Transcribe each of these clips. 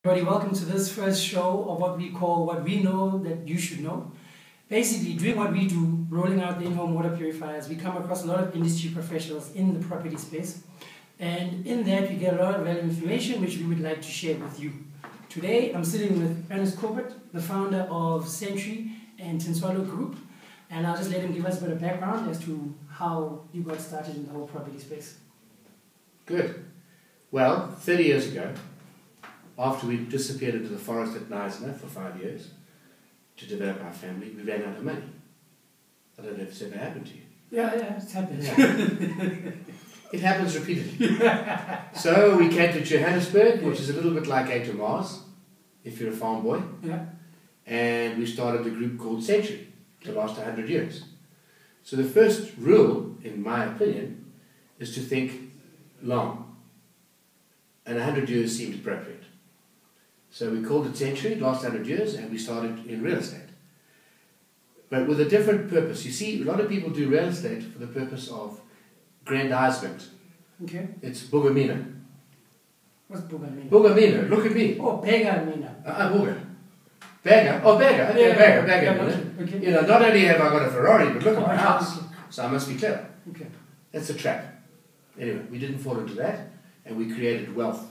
Everybody, welcome to this first show of what we call What We Know That You Should Know. Basically, doing what we do, rolling out the in-home water purifiers, we come across a lot of industry professionals in the property space. And in that, we get a lot of valuable information which we would like to share with you. Today, I'm sitting with Ernest Corbett, the founder of Century and Tintswalo Group. And I'll just let him give us a bit of background as to how you got started in the whole property space. Good. Well, 30 years ago, after we disappeared into the forest at Neisner for 5 years to develop our family, we ran out of money. I don't know if it's ever happened to you. Yeah, it's happened. Yeah. It happens repeatedly. So we came to Johannesburg, which is a little bit like A to Mars, if you're a farm boy. Yeah. And we started a group called Century to last 100 years. So the first rule, in my opinion, is to think long. And 100 years seemed appropriate. So we called it Century, last 100 years, and we started in real estate. But with a different purpose. You see, a lot of people do real estate for the purpose of grandizement. Okay. It's Bugamina. What's Bugamina? Bugamina, look at me. Oh, Begamina. Buga. Beggar? Oh, beggar. Okay, Yeah, beggar. okay. You know, not only have I got a Ferrari, but look at my Oh, house. okay. So I must be clever. Okay. That's a trap. Anyway, we didn't fall into that, and we created wealth,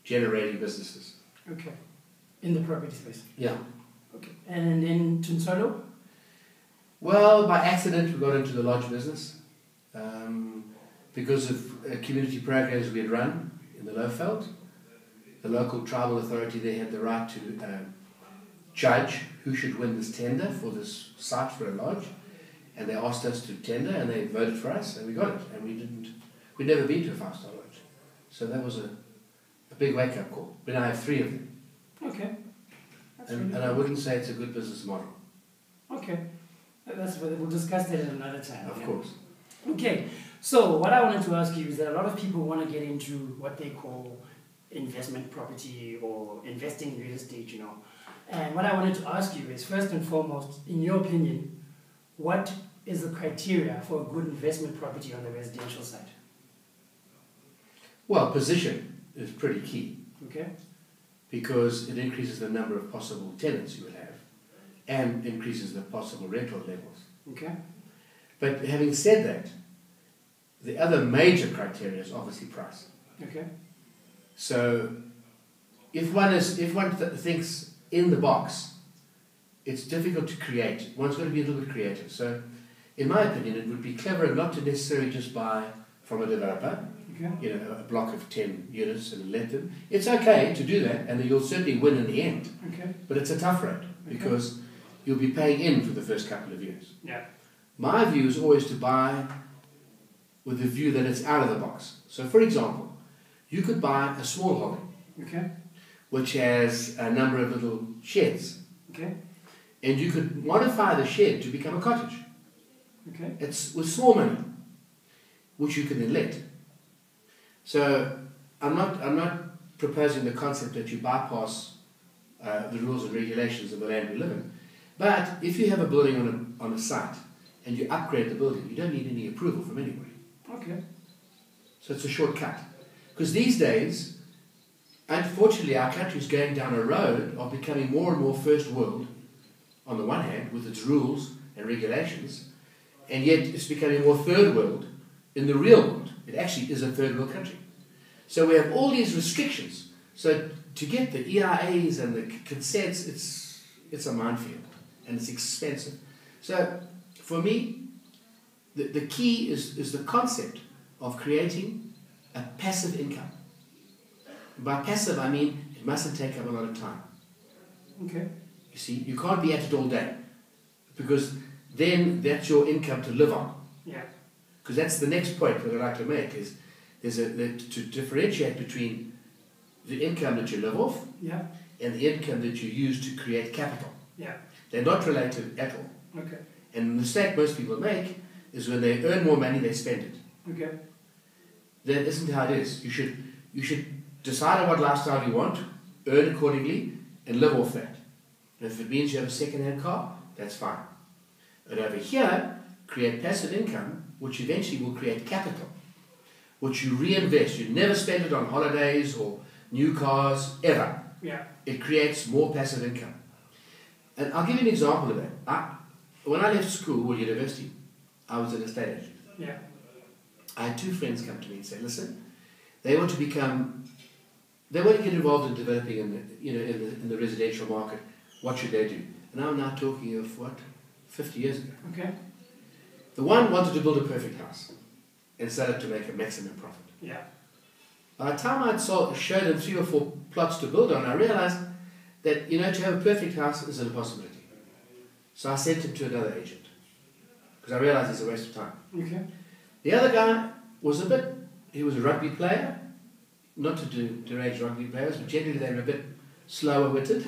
generating businesses. Okay. In the property space. Yeah. Okay. And in Tintswalo? Well, by accident, we got into the lodge business because of community programs we had run in the Lowveld. The local tribal authority, they had the right to judge who should win this tender for this site for a lodge, and they asked us to tender, and they voted for us, and we got it. And we'd never been to a five-star lodge, so that was a big wake-up call. We now have 3 of them. Okay. And I wouldn't say it's a good business model. Okay. We'll discuss that at another time. Of course. Okay. So what I wanted to ask you is that a lot of people want to get into what they call investment property or investing in real estate, you know. And what I wanted to ask you is, first and foremost, in your opinion, what is the criteria for a good investment property on the residential side? Well, position is pretty key. Okay. Because it increases the number of possible tenants you will have and increases the possible rental levels. Okay. But having said that, the other major criteria is obviously price. Okay. So if one thinks in the box, it's difficult to create. One's got to be a little bit creative. So in my opinion, it would be clever not to necessarily just buy from a developer, okay, you know, a block of 10 units and let them. It's okay to do that, and you'll certainly win in the end. Okay. But it's a tough road because you'll be paying in for the first couple of years. Yeah. My view is always to buy with the view that it's out of the box. So, for example, you could buy a small holding, okay, which has a number of little sheds, okay, and you could modify the shed to become a cottage. okay. It's with small money, which you can then let. So I'm not proposing the concept that you bypass the rules and regulations of the land we live in. But if you have a building on a site and you upgrade the building, you don't need any approval from anybody. Okay. So it's a shortcut. Because these days, unfortunately, our country is going down a road of becoming more and more first world, on the one hand, with its rules and regulations, and yet it's becoming more third world in the real world. It actually is a third world country. So we have all these restrictions. So to get the EIAs and the consents, it's a minefield and it's expensive. So for me, the key is the concept of creating a passive income. By passive, I mean it mustn't take up a lot of time. Okay. You see, you can't be at it all day because then that's your income to live on. Yeah. Because that's the next point that I'd like to make is to differentiate between the income that you live off, yeah, and the income that you use to create capital. Yeah. They're not related at all. Okay. And the mistake most people make is when they earn more money, they spend it. Okay. That isn't how it is. You should decide on what lifestyle you want, earn accordingly, and live off that. And if it means you have a second-hand car, that's fine. But over here, create passive income, which eventually will create capital, which you reinvest. You never spend it on holidays or new cars, ever. Yeah. It creates more passive income. And I'll give you an example of that. When I left school or university, I was an estate agent. Yeah. I had two friends come to me and say, listen, they want to get involved in developing in the residential market. What should they do? And I'm now talking of 50 years ago. Okay. The one wanted to build a perfect house and sell it to make a maximum profit. Yeah. By the time I'd showed them 3 or 4 plots to build on, I realized that, to have a perfect house is an impossibility. So I sent him to another agent because I realized it's a waste of time. Okay. The other guy was he was a rugby player, not to derage rugby players, but generally they were a bit slower-witted.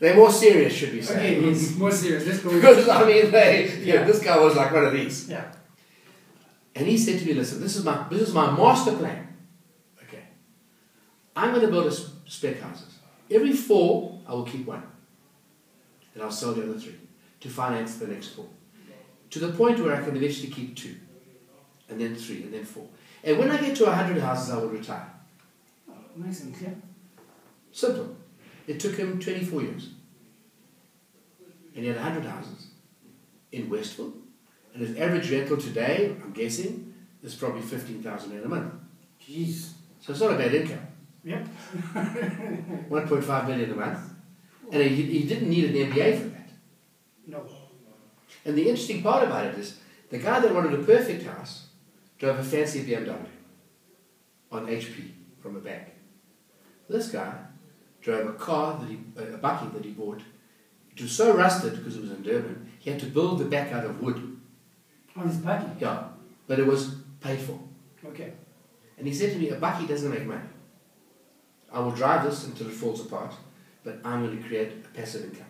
They're more serious, should we say. Okay, yes, more serious. Let's go. Because, this guy was like one of these. Yeah. And he said to me, listen, this is my master plan. Okay. I'm going to build spec houses. Every 4, I will keep 1. And I'll sell the other 3 to finance the next 4. To the point where I can eventually keep 2. And then 3, and then 4. And when I get to 100 houses, I will retire. Oh, nice and clear. Simple. It took him 24 years. And he had 100 houses in Westville. And his average rental today, I'm guessing, is probably 15,000 a month. Jeez. So it's not a bad income. Yep. 1.5 million a month. And he didn't need an MBA for that. No. And the interesting part about it is, the guy that wanted a perfect house drove a fancy BMW on HP from a bank. This guy drove a bakkie that he bought. It was so rusted because it was in Durban, he had to build the back out of wood. On his bakkie? Yeah, but it was paid for. Okay. And he said to me, a bakkie doesn't make money. I will drive this until it falls apart, but I'm going to create a passive income.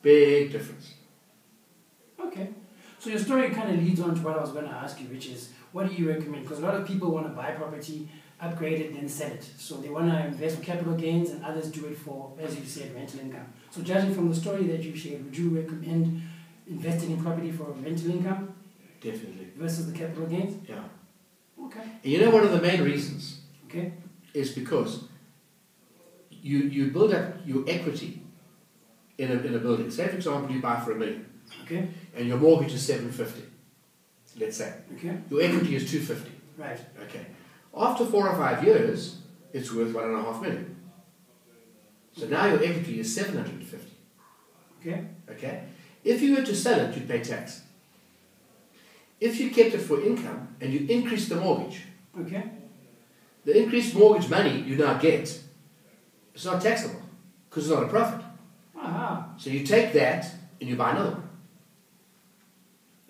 Big difference. Okay. So your story kind of leads on to what I was going to ask you, which is, what do you recommend? Because a lot of people want to buy property, upgrade it, then sell it. So they want to invest for capital gains, and others do it for, as you said, rental income. So judging from the story that you shared, would you recommend investing in property for rental income? Definitely. Versus the capital gains? Yeah. Okay. And one of the main reasons is because you build up your equity in a building. Say, for example, you buy for $1 million. Okay. And your mortgage is 750. Let's say. Okay. Your equity is 250. Right. Okay. After 4 or 5 years, it's worth $1.5 million. So now your equity is 750. Okay. Okay. If you were to sell it, you'd pay tax. If you kept it for income and you increased the mortgage, the increased mortgage money you now get, it's not taxable because it's not a profit. Aha. So you take that and you buy another one.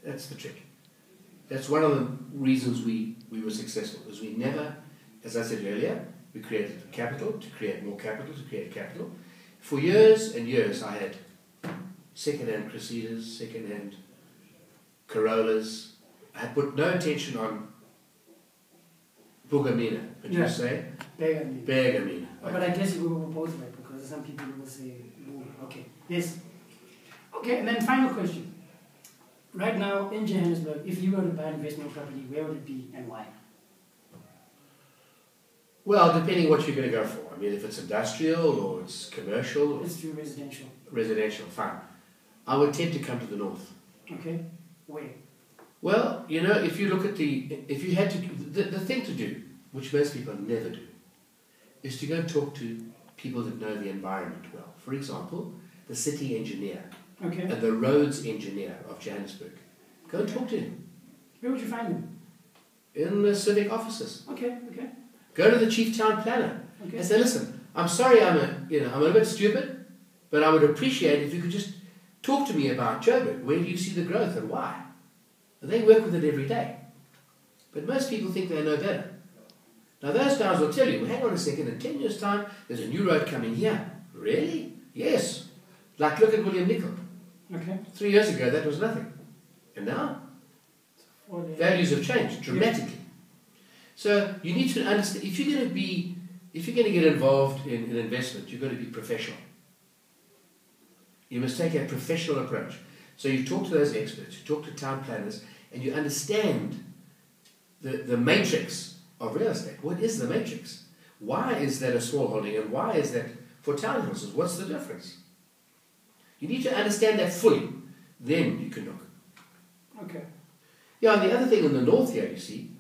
That's the trick. That's one of the reasons we were successful, because we never, as I said earlier, we created capital to create more capital to create capital. For years and years I had second-hand Crusaders, second-hand Corollas. I had put no attention on Bugamina, would you say? Bergamina. Bergamina. Okay. But I guess you will both right, because some people will say, okay, yes. Okay, and then final question. Right now in Johannesburg, if you were to buy an investment property, where would it be and why? Well, depending what you're going to go for. I mean, if it's industrial or it's commercial. Or let's do residential. Residential, fine. I would tend to come to the north. Okay. Where? Well, if you look at if you had to, the thing to do, which most people never do, is to go and talk to people that know the environment well. For example, the city engineer and the roads engineer of Johannesburg. Go and talk to him. Where would you find him? In the civic offices. Okay. Go to the chief town planner and say, listen, I'm sorry I'm a bit stupid, but I would appreciate if you could just talk to me about Joburg. Where do you see the growth and why? And they work with it every day. But most people think they know better. Now those guys will tell you, well, hang on a second, in 10 years' time, there's a new road coming here. Really? Yes. Like, look at William Nicol. 3 years ago, that was nothing. And now, values have changed dramatically. So you need to understand, if you're going to get involved in investment, you've got to be professional. You must take a professional approach. So you talk to those experts, you talk to town planners, and you understand the matrix of real estate. What is the matrix? Why is that a small holding and why is that for townhouses? What's the difference? You need to understand that fully. Then you can look. Okay. Yeah, and the other thing in the north here, you see,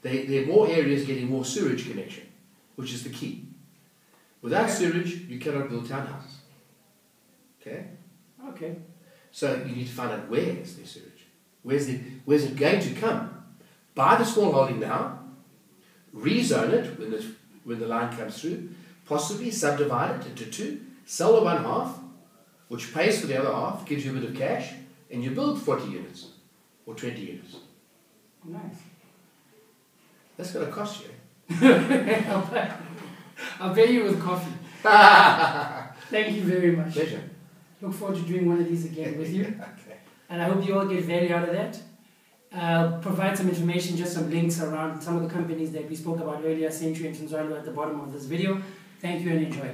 there are more areas getting more sewage connection, which is the key. Without sewage, you cannot build townhouses. Okay? Okay. So you need to find out where is the sewage. Where's it going to come? Buy the small holding now, rezone it when the line comes through, possibly subdivide it into two, sell the one half, which pays for the other half, gives you a bit of cash, and you build 40 units or 20 units. Nice. That's going to cost you. I'll pay you with coffee. Thank you very much. Pleasure. Look forward to doing one of these again with you. Okay. And I hope you all get value out of that. I'll provide some information, just some links around some of the companies that we spoke about earlier, Century and Tintswalo, at the bottom of this video. Thank you and enjoy.